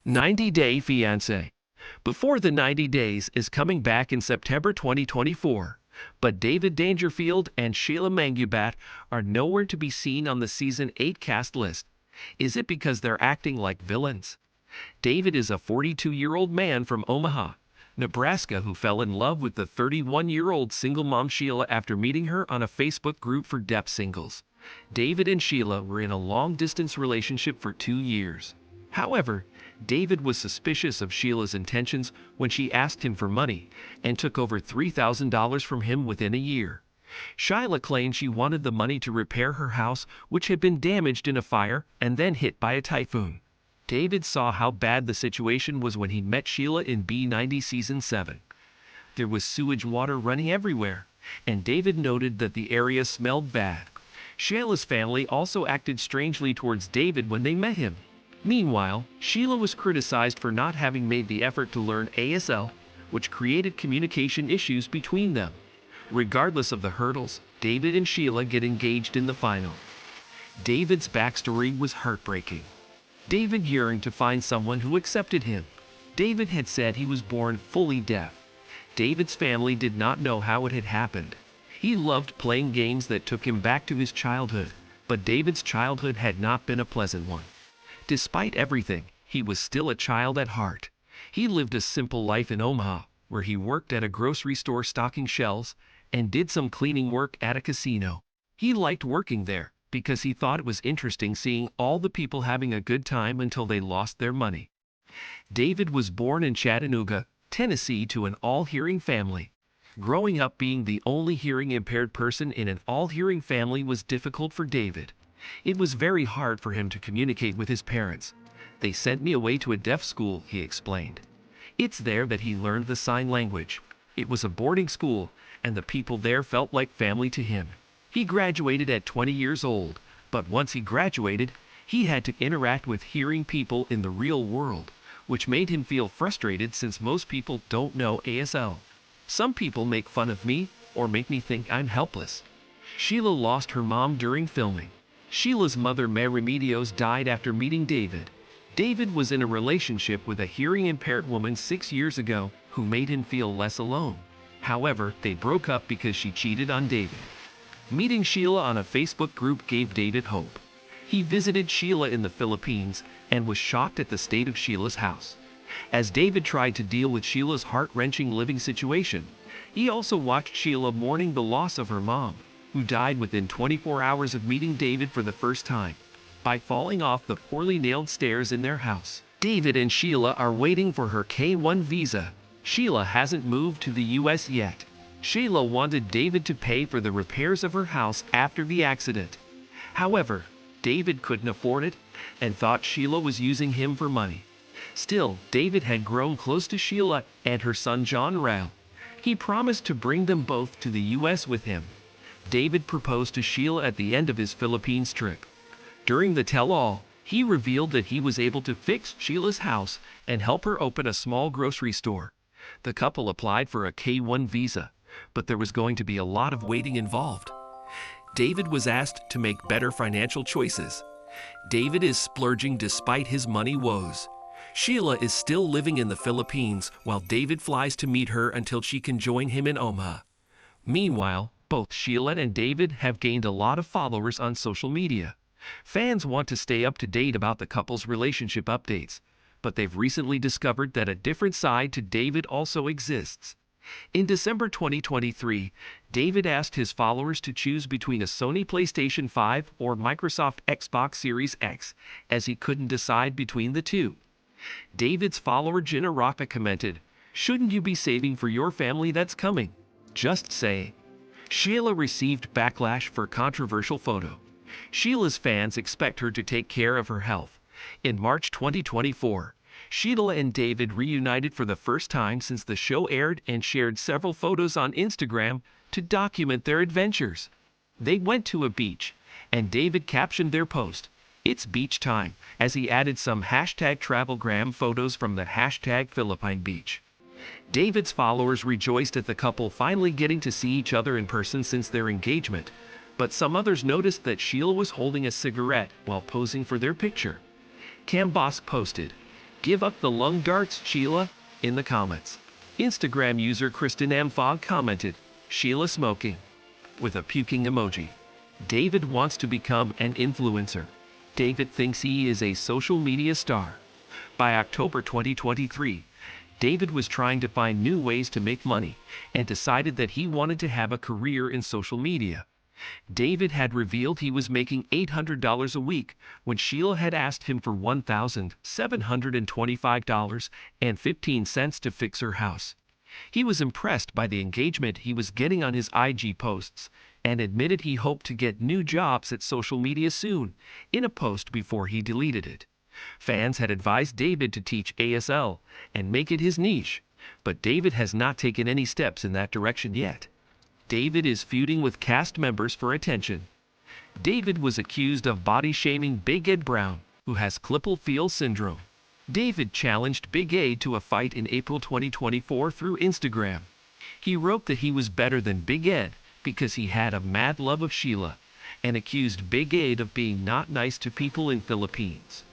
90-Day Fiancé. Before the 90 Days is coming back in September 2024, but David Dangerfield and Sheila Mangubat are nowhere to be seen on the Season 8 cast list. Is it because they're acting like villains? David is a 42-year-old man from Omaha, Nebraska who fell in love with the 31-year-old single mom Sheila after meeting her on a Facebook group for deaf singles. David and Sheila were in a long-distance relationship for 2 years. However, David was suspicious of Sheila's intentions when she asked him for money and took over $3,000 from him within a year. Sheila claimed she wanted the money to repair her house, which had been damaged in a fire and then hit by a typhoon. David saw how bad the situation was when he met Sheila in B90 Season 7. There was sewage water running everywhere, and David noted that the area smelled bad. Sheila's family also acted strangely towards David when they met him. Meanwhile, Sheila was criticized for not having made the effort to learn ASL, which created communication issues between them. Regardless of the hurdles, David and Sheila get engaged in the final. David's backstory was heartbreaking. David yearned to find someone who accepted him. David had said he was born fully deaf. David's family did not know how it had happened. He loved playing games that took him back to his childhood, but David's childhood had not been a pleasant one. Despite everything, he was still a child at heart. He lived a simple life in Omaha, where he worked at a grocery store stocking shelves and did some cleaning work at a casino. He liked working there because he thought it was interesting seeing all the people having a good time until they lost their money. David was born in Chattanooga, Tennessee to an all-hearing family. Growing up being the only hearing-impaired person in an all-hearing family was difficult for David. It was very hard for him to communicate with his parents. They sent me away to a deaf school, he explained. It's there that he learned the sign language. It was a boarding school, and the people there felt like family to him. He graduated at 20 years old, but once he graduated, he had to interact with hearing people in the real world, which made him feel frustrated since most people don't know ASL. Some people make fun of me or make me think I'm helpless. Sheila lost her mom during filming. Sheila's mother, Mary Medios, died after meeting David. David was in a relationship with a hearing-impaired woman 6 years ago who made him feel less alone. However, they broke up because she cheated on David. Meeting Sheila on a Facebook group gave David hope. He visited Sheila in the Philippines and was shocked at the state of Sheila's house. As David tried to deal with Sheila's heart-wrenching living situation, he also watched Sheila mourning the loss of her mom, who died within 24 hours of meeting David for the first time, by falling off the poorly nailed stairs in their house. David and Sheila are waiting for her K-1 visa. Sheila hasn't moved to the US yet. Sheila wanted David to pay for the repairs of her house after the accident. However, David couldn't afford it and thought Sheila was using him for money. Still, David had grown close to Sheila and her son John Rao. He promised to bring them both to the US with him. David proposed to Sheila at the end of his Philippines trip. During the tell-all, he revealed that he was able to fix Sheila's house and help her open a small grocery store. The couple applied for a K-1 visa, but there was going to be a lot of waiting involved. David was asked to make better financial choices. David is splurging despite his money woes. Sheila is still living in the Philippines while David flies to meet her until she can join him in Omaha. Meanwhile, both Sheila and David have gained a lot of followers on social media. Fans want to stay up to date about the couple's relationship updates, but they've recently discovered that a different side to David also exists. In December 2023, David asked his followers to choose between a Sony PlayStation 5 or Microsoft Xbox Series X, as he couldn't decide between the two. David's follower Gina Rocca commented, "Shouldn't you be saving for your family that's coming? Just say." Sheila received backlash for controversial photo. Sheila's fans expect her to take care of her health. In March 2024, Sheila and David reunited for the first time since the show aired and shared several photos on Instagram to document their adventures. They went to a beach, and David captioned their post, "It's beach time," as he added some #travelgram photos from the #Philippine Beach. David's followers rejoiced at the couple finally getting to see each other in person since their engagement, but some others noticed that Sheila was holding a cigarette while posing for their picture. Cambosk posted, "Give up the lung darts, Sheila," in the comments. Instagram user Kristen M. Fogg commented, "Sheila smoking," with a puking emoji. David wants to become an influencer. David thinks he is a social media star. By October 2023, David was trying to find new ways to make money and decided that he wanted to have a career in social media. David had revealed he was making $800 a week when Sheila had asked him for $1,725.15 to fix her house. He was impressed by the engagement he was getting on his IG posts and admitted he hoped to get new jobs at social media soon, in a post before he deleted it. Fans had advised David to teach ASL and make it his niche, but David has not taken any steps in that direction yet. David is feuding with cast members for attention. David was accused of body-shaming Big Ed Brown, who has Klippel-Feil syndrome. David challenged Big Ed to a fight in April 2024 through Instagram. He wrote that he was better than Big Ed because he had a mad love of Sheila, and accused Big Ed of being not nice to people in Philippines.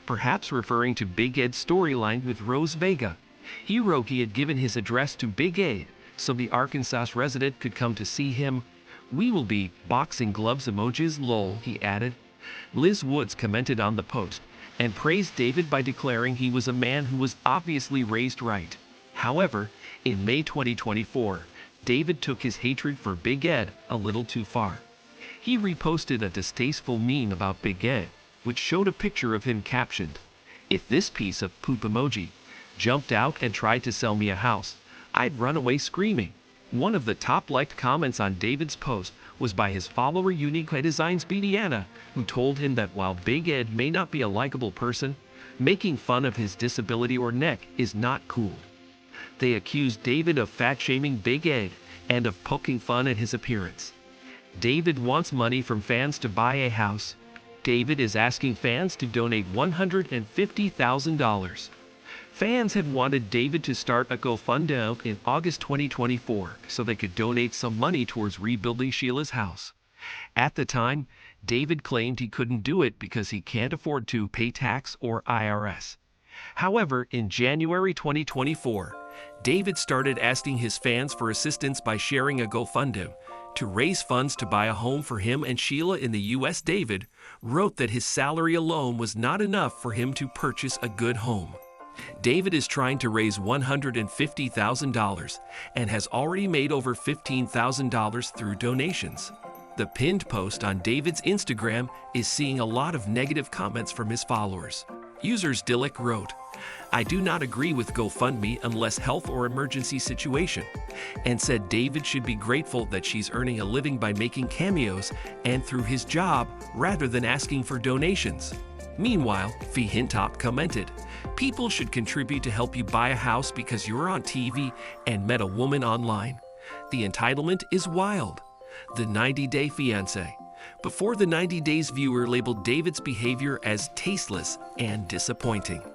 Perhaps referring to Big Ed's storyline with Rose Vega. He wrote he had given his address to Big Ed so the Arkansas resident could come to see him. "We will be boxing gloves emojis lol," he added. Liz Woods commented on the post and praised David by declaring he was a man who was obviously raised right. However, in May 2024, David took his hatred for Big Ed a little too far. He reposted a distasteful meme about Big Ed, which showed a picture of him captioned, "If this piece of poop emoji jumped out and tried to sell me a house, I'd run away screaming." One of the top-liked comments on David's post was by his follower Unique Designs Villainous, who told him that while Big Ed may not be a likable person, making fun of his disability or neck is not cool. They accused David of fat-shaming Big Ed and of poking fun at his appearance. David wants money from fans to buy a house. David is asking fans to donate $150,000. Fans had wanted David to start a GoFundMe in August 2024 so they could donate some money towards rebuilding Sheila's house. At the time, David claimed he couldn't do it because he can't afford to pay tax or IRS. However, in January 2024, David started asking his fans for assistance by sharing a GoFundMe to raise funds to buy a home for him and Sheila in the U.S. David wrote that his salary alone was not enough for him to purchase a good home. David is trying to raise $150,000 and has already made over $15,000 through donations. The pinned post on David's Instagram is seeing a lot of negative comments from his followers. Users Dillick wrote, "I do not agree with GoFundMe unless health or emergency situation," and said David should be grateful that she's earning a living by making cameos and through his job rather than asking for donations. Meanwhile, Fee Hintop commented, "People should contribute to help you buy a house because you're on TV and met a woman online. The entitlement is wild." The 90-Day Fiancé. Before the 90 Days viewer labeled David's behavior as tasteless and disappointing.